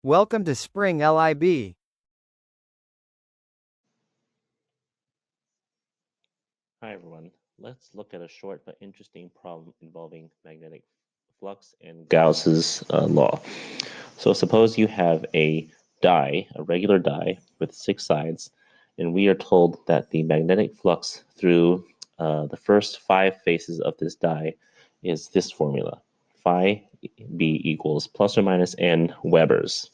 Welcome to Spring LIB. Hi everyone, let's look at a short but interesting problem involving magnetic flux and Gauss's law. So suppose you have a die, a regular die with 6 sides, and we are told that the magnetic flux through the first 5 faces of this die is this formula. Phi B equals plus or minus n Webers.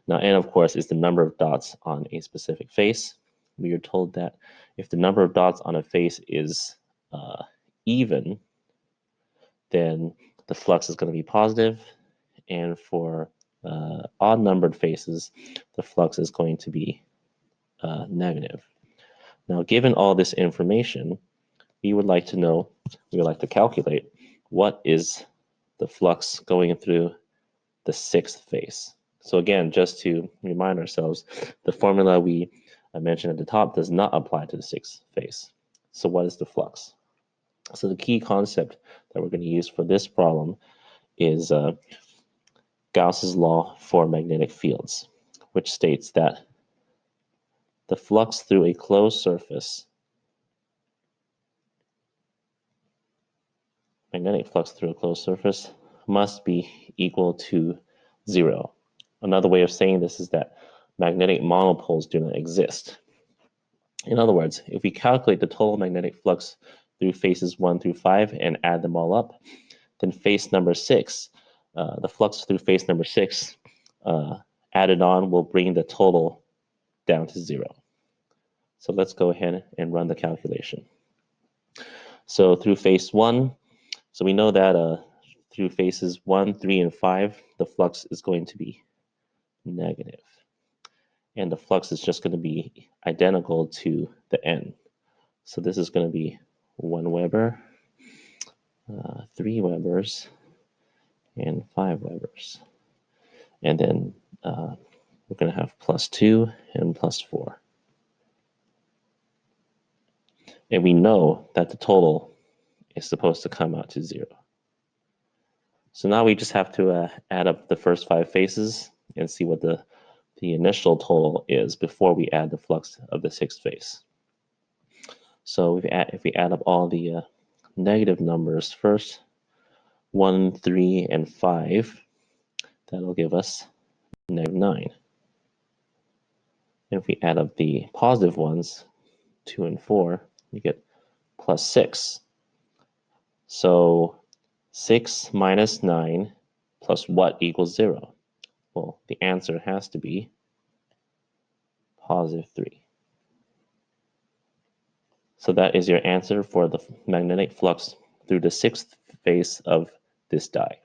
Now n, of course, is the number of dots on a specific face. We are told that if the number of dots on a face is even, then the flux is going to be positive, and for odd-numbered faces, the flux is going to be negative. Now, given all this information, we would like to calculate what is the flux going through the 6th face. So again, just to remind ourselves, the formula we mentioned at the top does not apply to the 6th face. So what is the flux? So the key concept that we're going to use for this problem is Gauss's law for magnetic fields, which states that the flux through a closed surface, magnetic flux through a closed surface, must be equal to 0. Another way of saying this is that magnetic monopoles do not exist. In other words, if we calculate the total magnetic flux through faces 1 through 5 and add them all up, then face number 6, the flux through face number 6 added on will bring the total down to 0. So let's go ahead and run the calculation. So through face 1, so we know that through faces 1, 3, and 5, the flux is going to be negative. And the flux is just going to be identical to the n. So this is going to be 1 Weber, 3 Webers, and 5 Webers. And then we're going to have plus 2 and plus 4. And we know that the total is supposed to come out to 0. So now we just have to add up the first 5 faces and see what the initial total is before we add the flux of the 6th face. So if we add up all the negative numbers first, 1, 3, and 5, that'll give us negative 9. And if we add up the positive ones, 2 and 4, you get plus 6. So 6 minus 9 plus what equals 0? Well, the answer has to be positive 3. So that is your answer for the magnetic flux through the 6th face of this die.